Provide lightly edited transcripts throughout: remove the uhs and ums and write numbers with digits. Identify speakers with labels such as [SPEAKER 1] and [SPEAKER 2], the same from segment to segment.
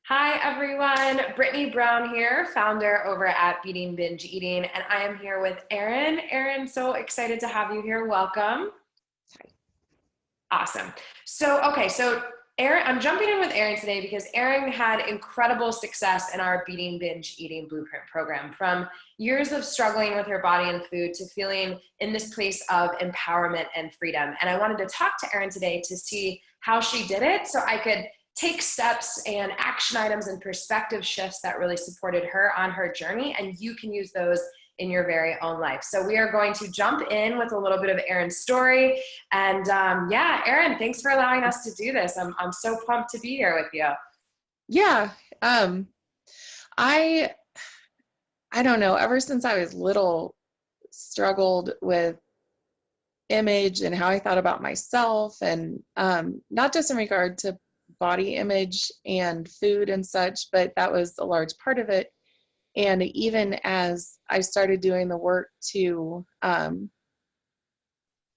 [SPEAKER 1] Hi everyone, Brittany Brown here, founder over at Binge Eating, and I am here with Arin. Arin, so excited to have you here. Welcome. Awesome. So Arin, I'm jumping in with Arin today because Arin had incredible success in our Binge Eating Blueprint program. From years of struggling with her body and food to feeling in this place of empowerment and freedom. And I wanted to talk to Arin today to see how she did it so I could take steps and action items and perspective shifts that really supported her on her journey, and you can use those in your very own life. So we are going to jump in with a little bit of Arin's story. And yeah, Arin, thanks for allowing us to do this. I'm so pumped to be here with you.
[SPEAKER 2] Yeah. Um, I I don't know, ever since I was little, struggled with image and how I thought about myself and not just in regard to body image and food and such, but that was a large part of it. And even as I started doing the work to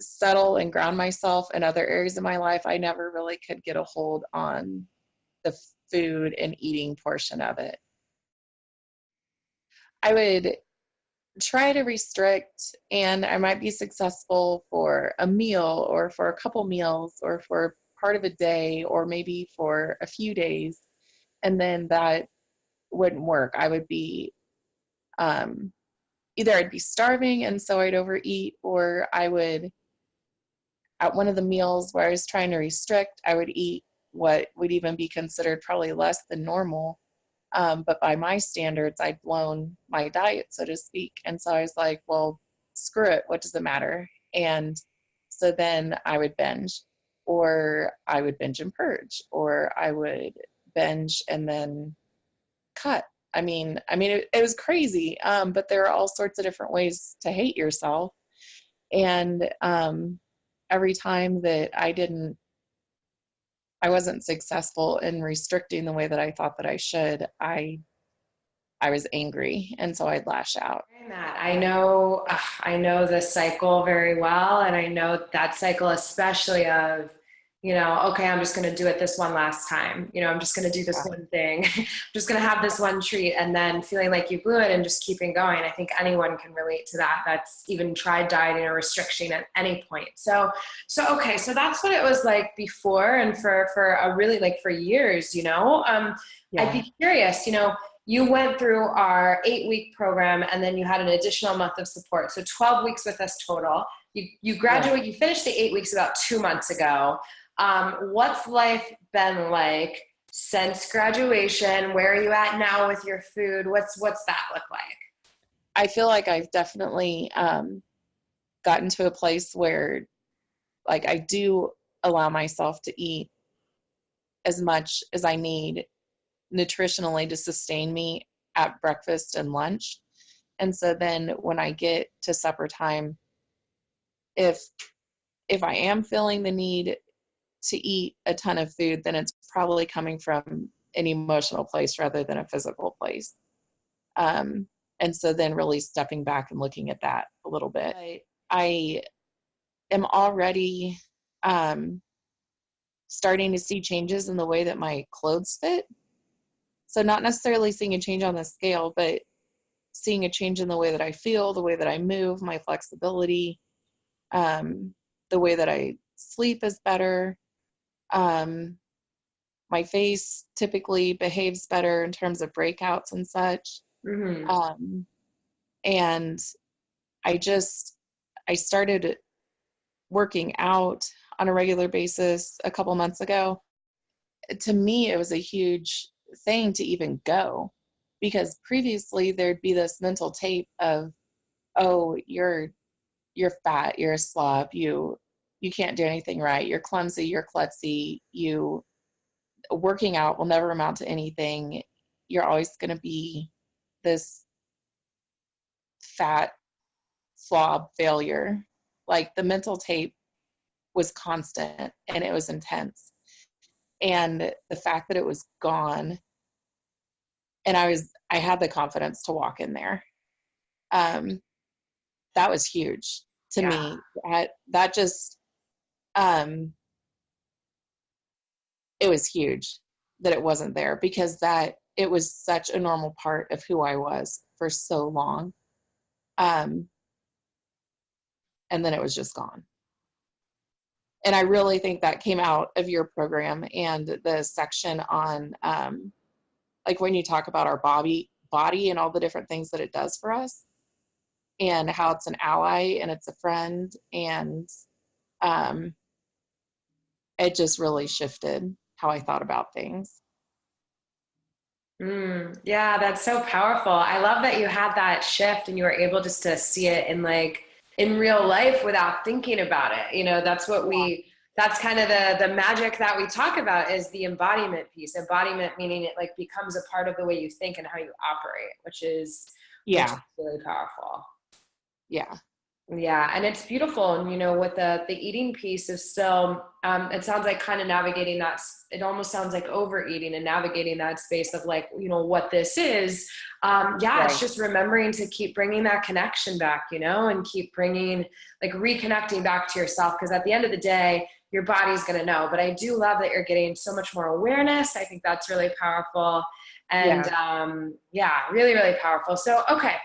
[SPEAKER 2] settle and ground myself in other areas of my life, I never really could get a hold on the food and eating portion of it. I would try to restrict, and I might be successful for a meal or for a couple meals or for part of a day or maybe for a few days, and then that wouldn't work. I would be either I'd be starving and so I'd overeat, or I would, at one of the meals where I was trying to restrict, I would eat what would even be considered probably less than normal. But by my standards, I'd blown my diet, so to speak. And so I was like, well, screw it. What does it matter? And so then I would binge, or I would binge and purge, or I would binge and then cut. It was crazy. But there are all sorts of different ways to hate yourself. And every time that I wasn't successful in restricting the way that I thought that I should, I was angry, and so I'd lash out.
[SPEAKER 1] Matt, I know this cycle very well, and I know that cycle especially of, okay, I'm just going to do it this one last time. I'm just going to do this one thing. I'm just going to have this one treat, and then feeling like you blew it and just keeping going. I think anyone can relate to that. That's even tried dieting or restriction at any point. So that's what it was like before, and for a really like for years. I'd
[SPEAKER 2] Yeah,
[SPEAKER 1] be curious. You went through our 8-week program and then you had an additional month of support. So 12 weeks with us total. You
[SPEAKER 2] right.
[SPEAKER 1] graduate, you finished the 8 weeks about 2 months ago. What's life been like since graduation? Where are you at now with your food? What's that look like?
[SPEAKER 2] I feel like I've definitely gotten to a place where, like, I do allow myself to eat as much as I need nutritionally to sustain me at breakfast and lunch. And so then when I get to supper time, if if I am feeling the need to eat a ton of food, then it's probably coming from an emotional place rather than a physical place. Um, and so then really stepping back and looking at that a little bit. I am already um, starting to see changes in the way that my clothes fit. So not necessarily seeing a change on the scale, but seeing a change in the way that I feel, the way that I move, my flexibility, um, the way that I sleep is better. Um, my face typically behaves better in terms of breakouts and such.
[SPEAKER 1] Mm-hmm.
[SPEAKER 2] Um, and I just, I started working out on a regular basis a couple months ago. To me, it was a huge thing to even go, because previously there'd be this mental tape of, oh, you're fat, you're a slob, you can't do anything right, you're clumsy, you're klutzy, you working out will never amount to anything, you're always going to be this fat slob failure. Like, the mental tape was constant and it was intense. And the fact that it was gone, and I had the confidence to walk in there. Um, that was huge to
[SPEAKER 1] Yeah.
[SPEAKER 2] me. That just um, it was huge. that it wasn't there, because that it was such a normal part of who I was for so long. And then it was just gone. And I really think that came out of your program and the section on, like when you talk about our body and all the different things that it does for us, and how it's an ally and it's a friend. And it just really shifted how I thought about things.
[SPEAKER 1] Yeah, that's so powerful. I love that you had that shift and you were able just to see it in like in real life without thinking about it. You know, that's kind of the magic that we talk about is the embodiment piece. Embodiment meaning it like becomes a part of the way you think and how you operate, which is
[SPEAKER 2] Yeah.
[SPEAKER 1] really powerful.
[SPEAKER 2] Yeah.
[SPEAKER 1] Yeah, and it's beautiful. And you know, with the eating piece is still, it sounds like kind of navigating that. It almost sounds like overeating and navigating that space of like, you know, what this is. Yeah,
[SPEAKER 2] Right.
[SPEAKER 1] it's just remembering to keep bringing that connection back, you know, and keep bringing like reconnecting back to yourself. Because at the end of the day, your body's going to know. But I do love that you're getting so much more awareness. I think that's really powerful. And yeah, really, really powerful. So, okay.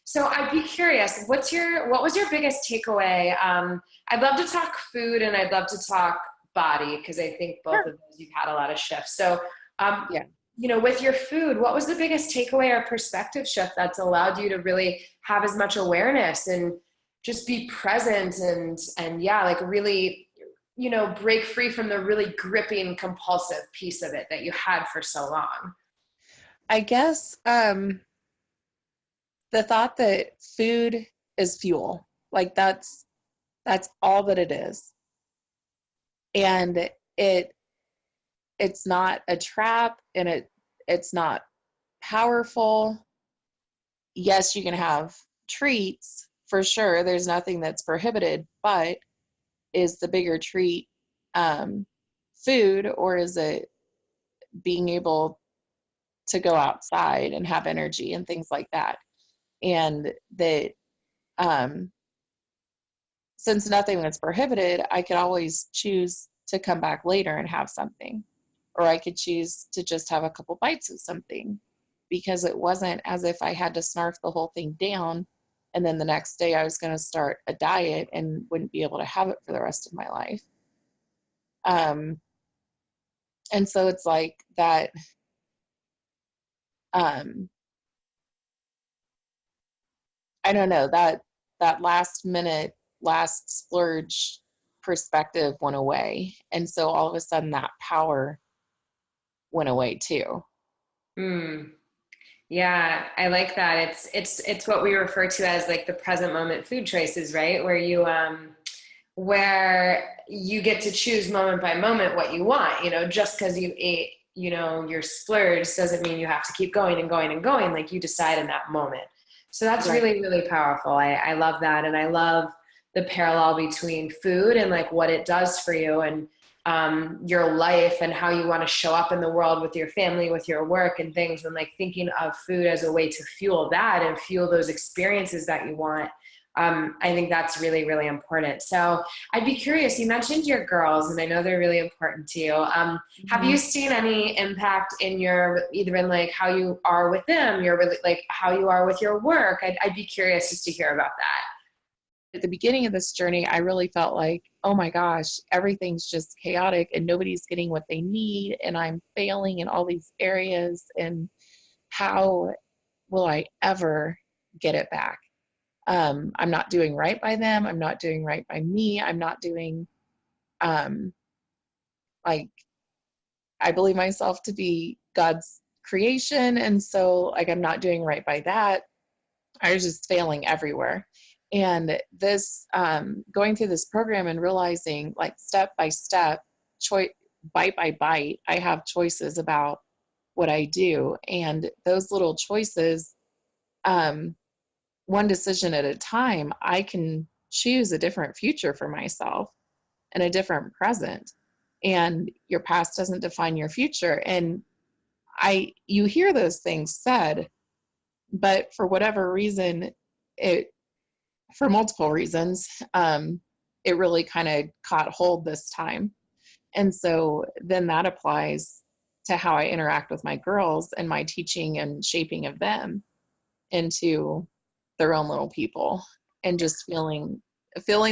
[SPEAKER 1] So I'd be curious, what was your biggest takeaway? I'd love to talk food and I'd love to talk body because I think both
[SPEAKER 2] Sure.
[SPEAKER 1] of those you've had a lot of shifts. So,
[SPEAKER 2] Yeah.
[SPEAKER 1] you know, with your food, what was the biggest takeaway or perspective shift that's allowed you to really have as much awareness and just be present and yeah, like really, you know, break free from the really gripping compulsive piece of it that you had for so long?
[SPEAKER 2] I guess the thought that food is fuel, like that's all that it is. And it's not a trap, and it's not powerful. Yes, you can have treats for sure. There's nothing that's prohibited, but is the bigger treat food, or is it being able to go outside and have energy and things like that? And that um, since nothing was prohibited, I could always choose to come back later and have something, or I could choose to just have a couple bites of something, because it wasn't as if I had to snarf the whole thing down and then the next day I was going to start a diet and wouldn't be able to have it for the rest of my life. Um, and so it's like that. Um, I don't know, that last minute, last splurge perspective went away, and so all of a sudden that power went away too.
[SPEAKER 1] Mm. Yeah, I like that. It's what we refer to as like the present moment food choices, right? Where you get to choose moment by moment what you want, you know, just because you ate, you know, your splurge doesn't mean you have to keep going and going and going. Like you decide in that moment. So that's
[SPEAKER 2] Right.
[SPEAKER 1] really, really powerful. I love that. And I love the parallel between food and like what it does for you and your life and how you want to show up in the world with your family, with your work and things, and like thinking of food as a way to fuel that and fuel those experiences that you want. I think that's really, really important. So I'd be curious, you mentioned your girls, and I know they're really important to you. Have
[SPEAKER 2] Mm-hmm.
[SPEAKER 1] you seen any impact in either in like how you are with them, your really like how you are with your work? I'd be curious just to hear about that.
[SPEAKER 2] At the beginning of this journey, I really felt like, oh my gosh, everything's just chaotic and nobody's getting what they need, and I'm failing in all these areas, and how will I ever get it back? I'm not doing right by them. I'm not doing right by me. I'm not doing, um, like, I believe myself to be God's creation. And so, like, I'm not doing right by that. I was just failing everywhere. And this, going through this program and realizing, like, step by step, bite by bite, I have choices about what I do. And those little choices, um, one decision at a time, I can choose a different future for myself and a different present. And your past doesn't define your future. And you hear those things said, but for whatever reason, it, for multiple reasons, it really kind of caught hold this time. And so then that applies to how I interact with my girls and my teaching and shaping of them into their own little people, and just feeling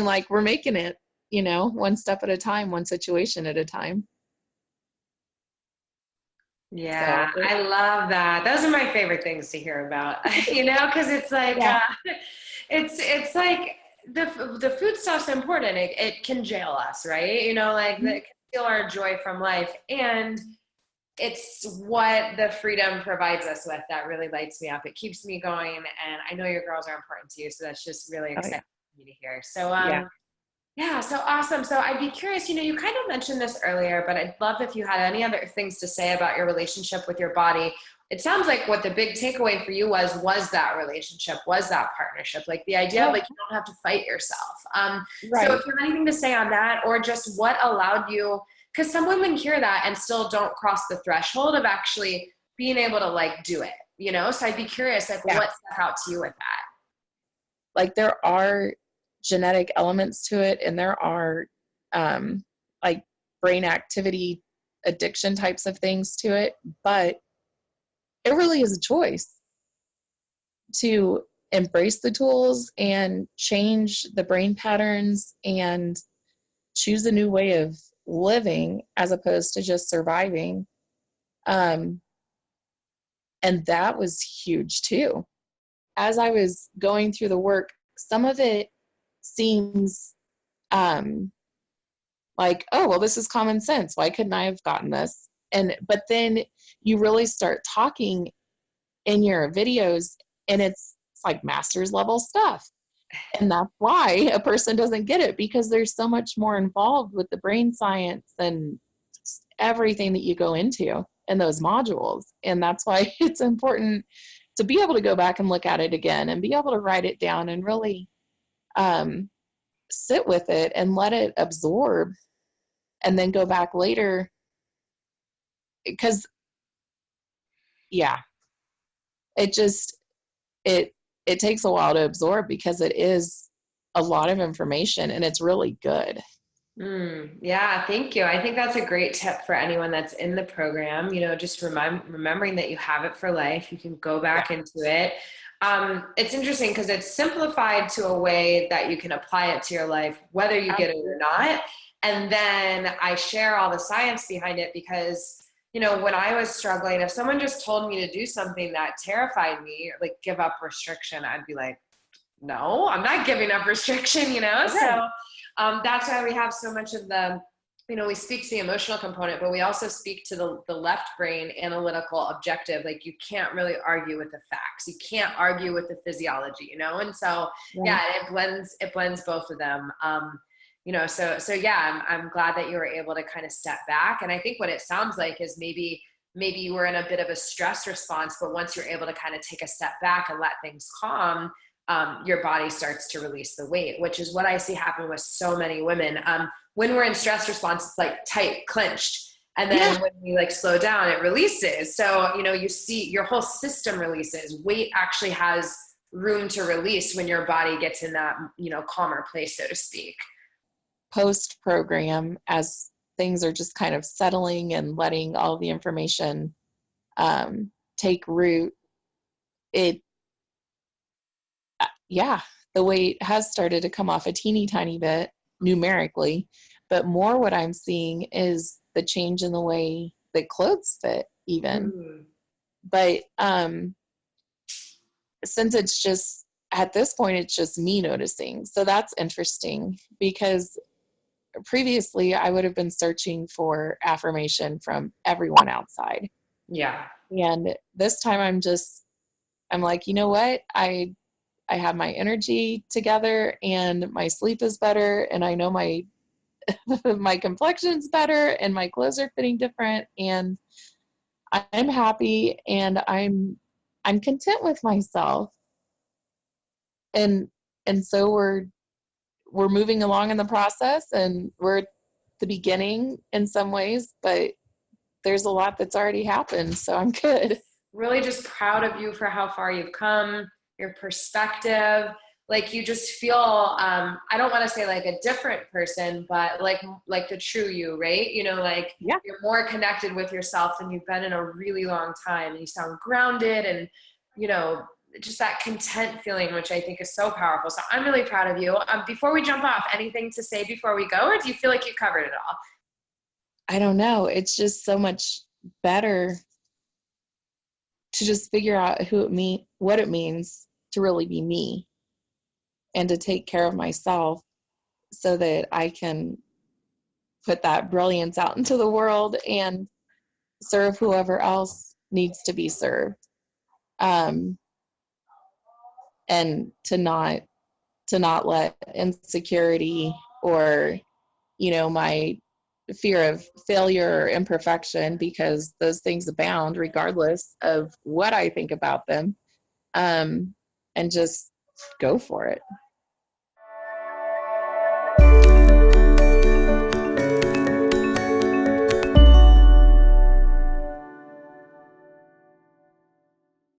[SPEAKER 2] like we're making it, one step at a time, one situation at a time.
[SPEAKER 1] Yeah, I love that. Those are my favorite things to hear about, because it's like,
[SPEAKER 2] yeah.
[SPEAKER 1] it's like the food stuff's important. It can jail us, right? Like
[SPEAKER 2] Mm-hmm.
[SPEAKER 1] that can steal our joy from life. And it's what the freedom provides us with that really lights me up. It keeps me going. And I know your girls are important to you. So that's just really exciting for me to hear. So,
[SPEAKER 2] Yeah.
[SPEAKER 1] yeah, so awesome. So I'd be curious, you kind of mentioned this earlier, but I'd love if you had any other things to say about your relationship with your body. It sounds like what the big takeaway for you was that relationship, was that partnership, like the idea of like, you don't have to fight yourself.
[SPEAKER 2] Right.
[SPEAKER 1] So if you have anything to say on that, or just what allowed you, because some women hear that and still don't cross the threshold of actually being able to like do it, So I'd be curious, like what stuck out to you with that?
[SPEAKER 2] Like there are genetic elements to it, and there are like brain activity addiction types of things to it, but it really is a choice to embrace the tools and change the brain patterns and choose a new way of living as opposed to just surviving. And that was huge too. As I was going through the work, some of it seems like, oh, well, this is common sense. Why couldn't I have gotten this? But then you really start talking in your videos, and it's like master's level stuff. And that's why a person doesn't get it, because there's so much more involved with the brain science and everything that you go into in those modules. And that's why it's important to be able to go back and look at it again and be able to write it down and really sit with it and let it absorb, and then go back later. Because it just it takes a while to absorb, because it is a lot of information, and it's really good.
[SPEAKER 1] Yeah, thank you. I think that's a great tip for anyone that's in the program, just remembering that you have it for life. You can go back into it. It's interesting because it's simplified to a way that you can apply it to your life, whether you get it or not. And then I share all the science behind it because, when I was struggling, if someone just told me to do something that terrified me, like give up restriction, I'd be like, no, I'm not giving up restriction,
[SPEAKER 2] Okay.
[SPEAKER 1] So that's why we have so much of the, we speak to the emotional component, but we also speak to the left brain analytical objective. Like you can't really argue with the facts. You can't argue with the physiology, And so, it blends both of them. I'm glad that you were able to kind of step back. And I think what it sounds like is maybe you were in a bit of a stress response, but once you're able to kind of take a step back and let things calm, your body starts to release the weight, which is what I see happen with so many women. When we're in stress response, it's like tight, clenched. And then when we like slow down, it releases. So, you see your whole system releases. Weight actually has room to release when your body gets in that, calmer place, so to speak.
[SPEAKER 2] Post program, as things are just kind of settling and letting all the information take root, the weight has started to come off a teeny tiny bit numerically, but more what I'm seeing is the change in the way that clothes fit even. But since it's just, at this point, it's just me noticing. So that's interesting, because previously I would have been searching for affirmation from everyone outside.
[SPEAKER 1] Yeah.
[SPEAKER 2] And this time I'm like, you know what? I have my energy together, and my sleep is better, and I know my my complexion's better, and my clothes are fitting different, and I'm happy, and I'm content with myself. And so we're moving along in the process, and we're at the beginning in some ways, but there's a lot that's already happened, so I'm good.
[SPEAKER 1] Really just proud of you for how far you've come, your perspective. like you just feel, I don't want to say like a different person, but like the true you, right? You know, like
[SPEAKER 2] Yeah.
[SPEAKER 1] you're more connected with yourself than you've been in a really long time. And you sound grounded and, you know, just that content feeling, which I think is so powerful. So I'm really proud of you. Before we jump off, anything to say before we go, or do you feel like you covered it all?
[SPEAKER 2] I don't know. It's just so much better to just figure out what it means to really be me and to take care of myself so that I can put that brilliance out into the world and serve whoever else needs to be served. Um, and to not let insecurity or, my fear of failure or imperfection, because those things abound regardless of what I think about them, and just go for it.